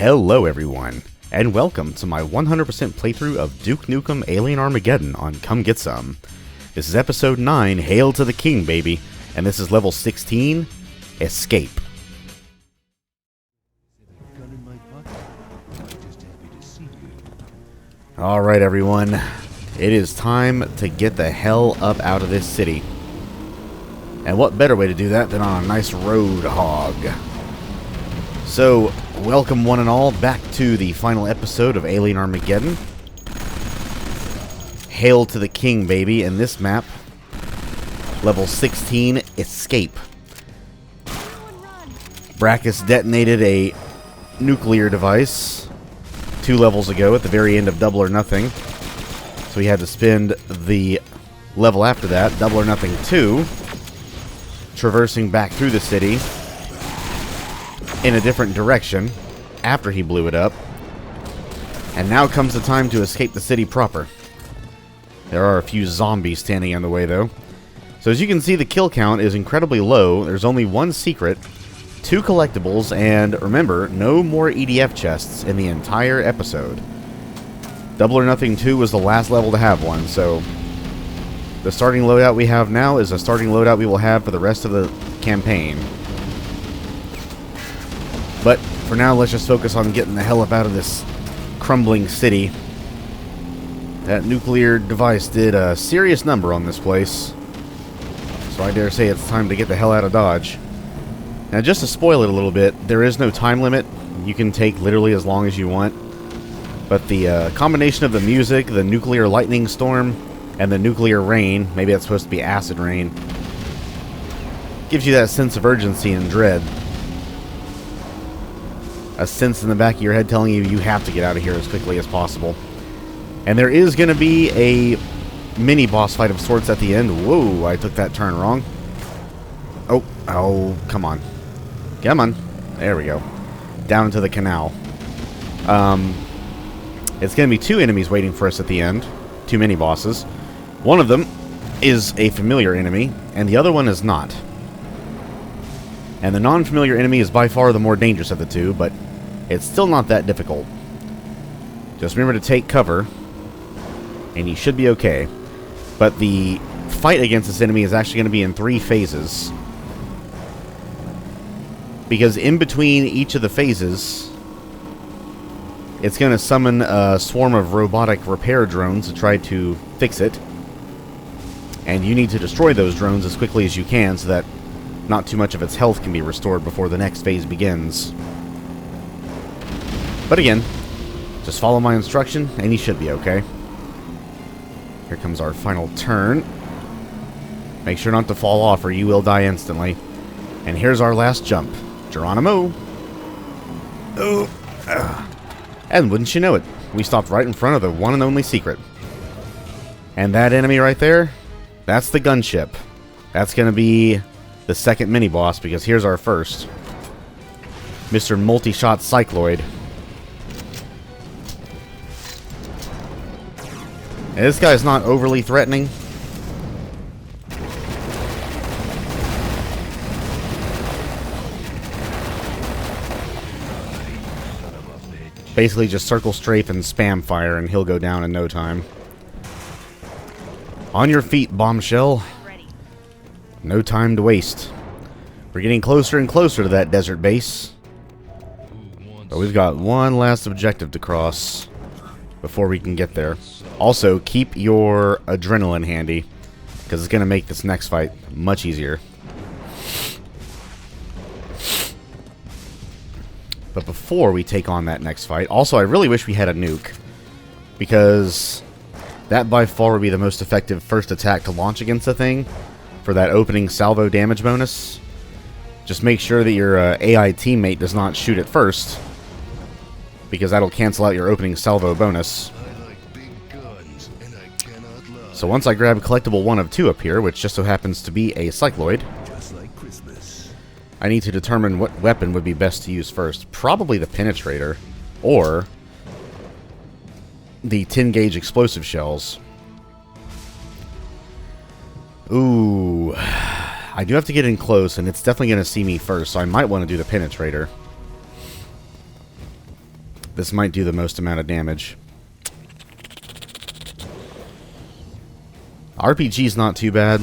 Hello everyone, and welcome to my 100% playthrough of Duke Nukem Alien Armageddon on Come Get Some. This is episode 9, Hail to the King, baby, and this is level 16, Escape. Alright everyone, it is time to get the hell up out of this city. And what better way to do that than on a nice road hog. So, welcome one and all back to the final episode of Alien Armageddon. Hail to the King, baby, and this map, level 16, Escape. Braccus detonated a nuclear device 2 levels ago at the very end of Double or Nothing. So we had to spend the level after that, Double or Nothing 2, traversing back through the city in a different direction after he blew it up. And now comes the time to escape the city proper. There are a few zombies standing in the way though. So as you can see, the kill count is incredibly low. There's only 1 secret, 2 collectibles, and remember, no more EDF chests in the entire episode. Double or Nothing 2 was the last level to have one, so the starting loadout we have now is a starting loadout we will have for the rest of the campaign. But for now, let's just focus on getting the hell up out of this crumbling city. That nuclear device did a serious number on this place, so I dare say it's time to get the hell out of Dodge. Now, just to spoil it a little bit, there is no time limit. You can take literally as long as you want. But the combination of the music, the nuclear lightning storm, and the nuclear rain, maybe that's supposed to be acid rain, gives you that sense of urgency and dread. A sense in the back of your head telling you you have to get out of here as quickly as possible. And there is going to be a mini-boss fight of sorts at the end. Whoa, I took that turn wrong. Oh, come on. Come on. There we go. Down into the canal. It's going to be 2 enemies waiting for us at the end. 2 mini-bosses. One of them is a familiar enemy, and the other one is not. And the non-familiar enemy is by far the more dangerous of the 2, but it's still not that difficult. Just remember to take cover, and you should be okay. But the fight against this enemy is actually going to be in 3 phases. Because in between each of the phases, it's going to summon a swarm of robotic repair drones to try to fix it. And you need to destroy those drones as quickly as you can so that not too much of its health can be restored before the next phase begins. But again, just follow my instruction and you should be okay. Here comes our final turn. Make sure not to fall off or you will die instantly. And here's our last jump. Geronimo! Oh. And wouldn't you know it, we stopped right in front of the one and only secret. And that enemy right there, that's the Gunship. That's going to be the second mini-boss, because here's our first. Mr. Multi-Shot Cycloid. And this guy's not overly threatening. Basically just circle strafe and spam fire and he'll go down in no time. On your feet, bombshell. No time to waste. We're getting closer and closer to that desert base. But we've got one last objective to cross before we can get there. Also, keep your adrenaline handy, because it's going to make this next fight much easier. But before we take on that next fight, also I really wish we had a nuke, because that by far would be the most effective first attack to launch against the thing for that opening salvo damage bonus. Just make sure that your AI teammate does not shoot it first, because that'll cancel out your opening salvo bonus. So once I grab collectible 1 of 2 up here, which just so happens to be a Cycloid, I need to determine what weapon would be best to use first. Probably the penetrator, or the 10-gauge explosive shells. Ooh, I do have to get in close, and it's definitely going to see me first, so I might want to do the penetrator. this might do the most amount of damage. RPG's not too bad.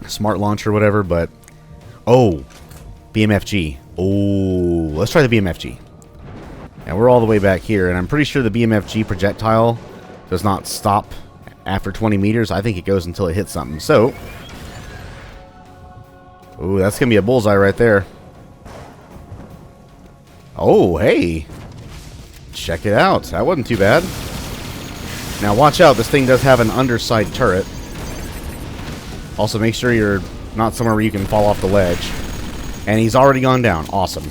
Smart launcher, whatever, but... Oh! BMFG. Oh, let's try the BMFG. And we're all the way back here, and I'm pretty sure the BMFG projectile does not stop after 20 meters. I think it goes until it hits something. So... Ooh, that's going to be a bullseye right there. Oh, hey! Check it out. That wasn't too bad. Now watch out, this thing does have an underside turret. Also make sure you're not somewhere where you can fall off the ledge. And he's already gone down. Awesome.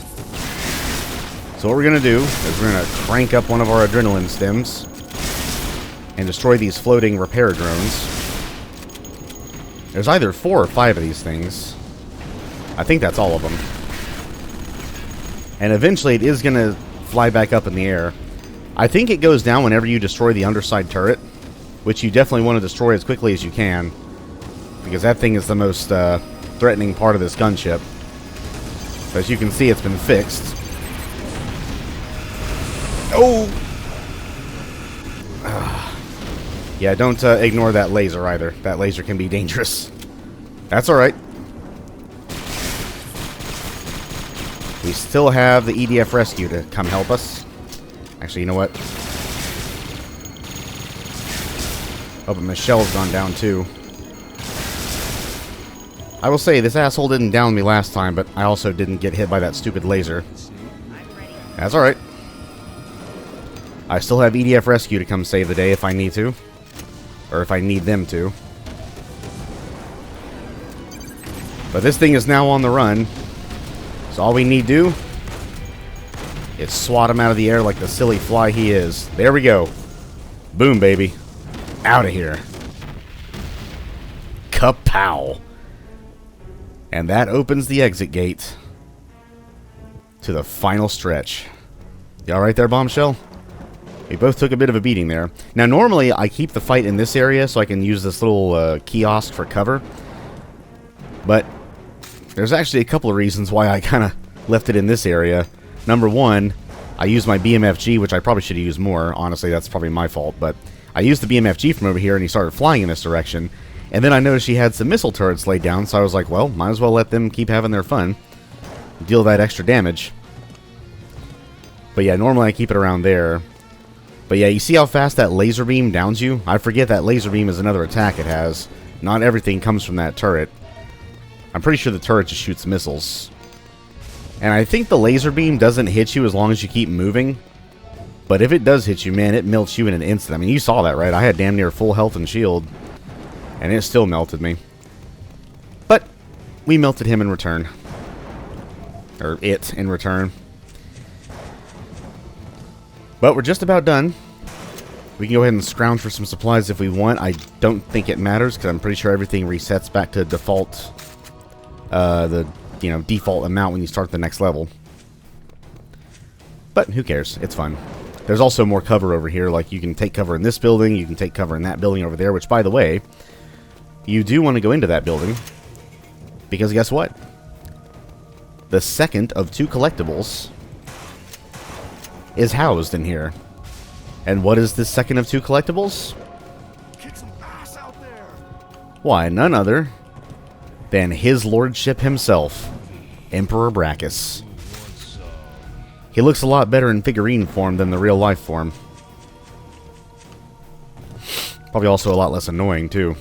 So what we're going to do is we're going to crank up one of our adrenaline stems and destroy these floating repair drones. There's either 4 or 5 of these things. I think that's all of them. And eventually it is going to fly back up in the air. I think it goes down whenever you destroy the underside turret, which you definitely want to destroy as quickly as you can, because that thing is the most threatening part of this gunship. But as you can see, it's been fixed. Oh! Yeah, don't ignore that laser either. That laser can be dangerous. That's alright. We still have the EDF rescue to come help us. Actually, you know what? Oh, but Michelle's gone down too. I will say, this asshole didn't down me last time, but I also didn't get hit by that stupid laser. That's alright. I still have EDF rescue to come save the day if I need to. Or if I need them to. But this thing is now on the run. So all we need to do is swat him out of the air like the silly fly he is. There we go. Boom, baby. Out of here. Kapow. And that opens the exit gate to the final stretch. You alright there, Bombshell? We both took a bit of a beating there. Now, normally I keep the fight in this area so I can use this little kiosk for cover. But there's actually a couple of reasons why I kind of left it in this area. Number one, I used my BMFG, which I probably should have used more. Honestly, that's probably my fault. But I used the BMFG from over here, and he started flying in this direction. And then I noticed she had some missile turrets laid down, so I was like, well, might as well let them keep having their fun. Deal that extra damage. But yeah, normally I keep it around there. But yeah, you see how fast that laser beam downs you? I forget that laser beam is another attack it has. Not everything comes from that turret. I'm pretty sure the turret just shoots missiles. And I think the laser beam doesn't hit you as long as you keep moving. But if it does hit you, man, it melts you in an instant. I mean, you saw that, right? I had damn near full health and shield. And it still melted me. But we melted him in return. Or it in return. But we're just about done. We can go ahead and scrounge for some supplies if we want. I don't think it matters because I'm pretty sure everything resets back to default. Default amount when you start the next level. But who cares? It's fun. There's also more cover over here. Like, you can take cover in this building. You can take cover in that building over there. Which, by the way, you do want to go into that building. Because guess what? The second of 2 collectibles is housed in here. And what is this second of 2 collectibles? Kick some ass out there. Why, none other than his lordship himself, Emperor Braccus. He looks a lot better in figurine form than the real life form. Probably also a lot less annoying, too.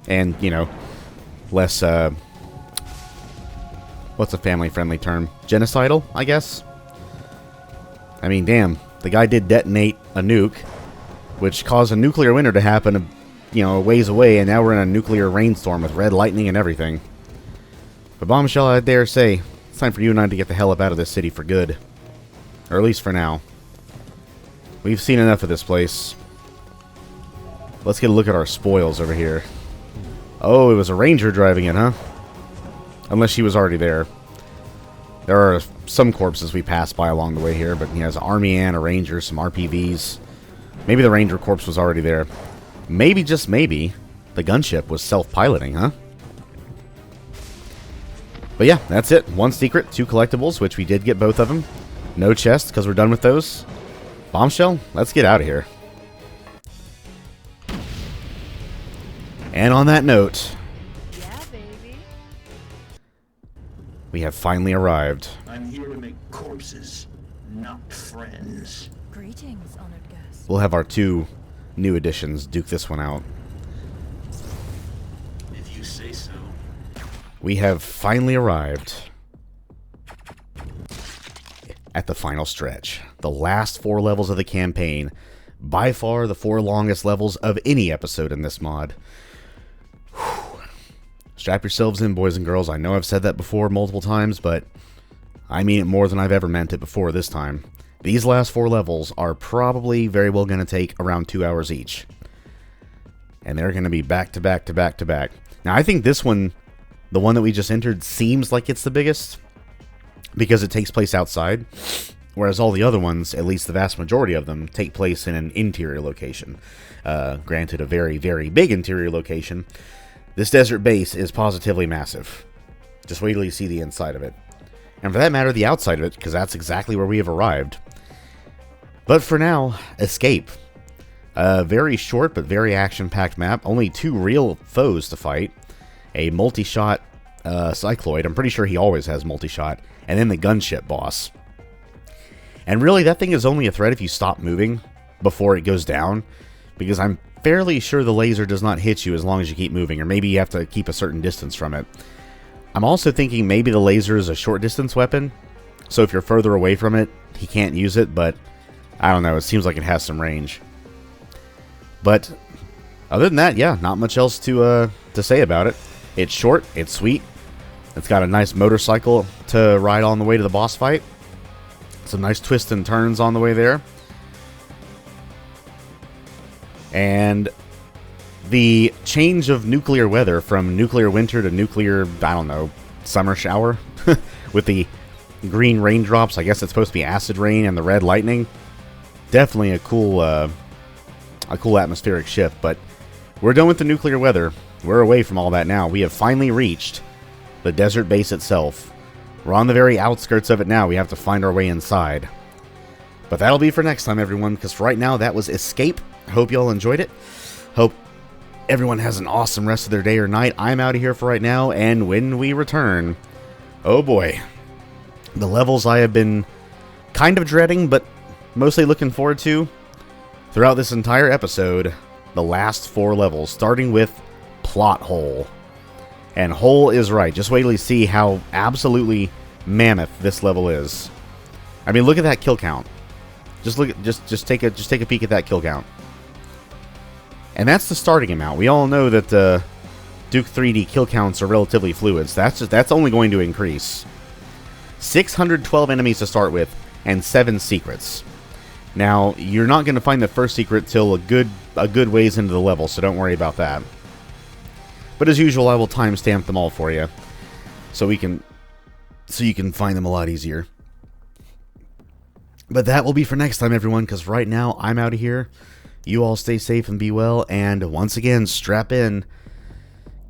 And, you know, less, what's a family-friendly term? Genocidal, I guess? I mean, damn. The guy did detonate a nuke, which caused a nuclear winter to happen, a ways away, and now we're in a nuclear rainstorm with red lightning and everything. But Bombshell, I dare say, it's time for you and I to get the hell up out of this city for good. Or at least for now. We've seen enough of this place. Let's get a look at our spoils over here. Oh, it was a ranger driving it, huh? Unless she was already there. There are some corpses we passed by along the way here, but he has an army and a ranger, some RPVs. Maybe the ranger corpse was already there. Maybe, just maybe, the gunship was self-piloting, huh? But yeah, that's it. 1 secret, 2 collectibles, which we did get both of them. No chest, because we're done with those. Bombshell, let's get out of here. And on that note, Yeah, baby. we have finally arrived. I'm here to make corpses, not friends. Greetings, honored guest. We'll have our 2 new additions duke this one out. If you say so. We have finally arrived at the final stretch. The last 4 levels of the campaign. By far the 4 longest levels of any episode in this mod. Whew. Strap yourselves in, boys and girls. I know I've said that before multiple times, but I mean it more than I've ever meant it before this time. These last 4 levels are probably very well going to take around 2 hours each. And they're going to be back to back to back to back. Now, I think this one, the one that we just entered, seems like it's the biggest because it takes place outside, whereas all the other ones, at least the vast majority of them, take place in an interior location. Granted, a very, very big interior location. This desert base is positively massive. Just wait till you see the inside of it. And for that matter, the outside of it, because that's exactly where we have arrived. But for now, escape. A very short but very action-packed map. Only 2 real foes to fight. A multi-shot Cycloid. I'm pretty sure he always has multi-shot. And then the Gunship boss. And really, that thing is only a threat if you stop moving before it goes down. Because I'm fairly sure the laser does not hit you as long as you keep moving. Or maybe you have to keep a certain distance from it. I'm also thinking maybe the laser is a short-distance weapon. So if you're further away from it, he can't use it. But I don't know. It seems like it has some range. But other than that, yeah, not much else to say about it. It's short. It's sweet. It's got a nice motorcycle to ride on the way to the boss fight. Some nice twists and turns on the way there. And the change of nuclear weather from nuclear winter to nuclear, I don't know, summer shower with the green raindrops. I guess it's supposed to be acid rain and the red lightning. Definitely a cool atmospheric shift, but we're done with the nuclear weather. We're away from all that now. We have finally reached the desert base itself. We're on the very outskirts of it now. We have to find our way inside. But that'll be for next time, everyone, because for right now, that was Escape. Hope y'all enjoyed it. Hope everyone has an awesome rest of their day or night. I'm out of here for right now, and when we return, oh boy, the levels I have been kind of dreading, but mostly looking forward to throughout this entire episode, the last 4 levels, starting with Plot Hole. And Hole is right. Just wait till you see how absolutely mammoth this level is. I mean, look at that kill count. Just look at just take a peek at that kill count. And that's the starting amount. We all know that Duke 3D kill counts are relatively fluid. So that's only going to increase. 612 enemies to start with, and 7 secrets. Now, you're not going to find the first secret till a good ways into the level, so don't worry about that. But as usual, I will timestamp them all for you, so you can find them a lot easier. But that will be for next time, everyone, because right now, I'm out of here. You all stay safe and be well, and once again, strap in.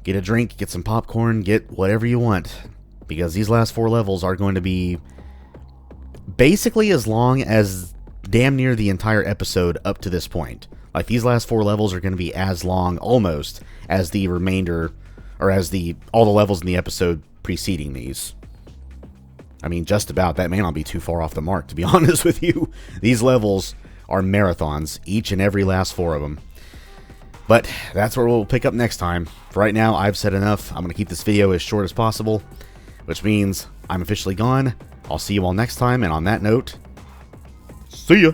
Get a drink, get some popcorn, get whatever you want, because these last 4 levels are going to be basically as long as damn near the entire episode up to this point. Like, these last 4 levels are going to be as long, almost, as the remainder, or as all the levels in the episode preceding these. I mean, just about. That may not be too far off the mark, to be honest with you. These levels are marathons, each and every last 4 of them. But that's where we'll pick up next time. For right now, I've said enough. I'm going to keep this video as short as possible, which means I'm officially gone. I'll see you all next time, and on that note, see ya!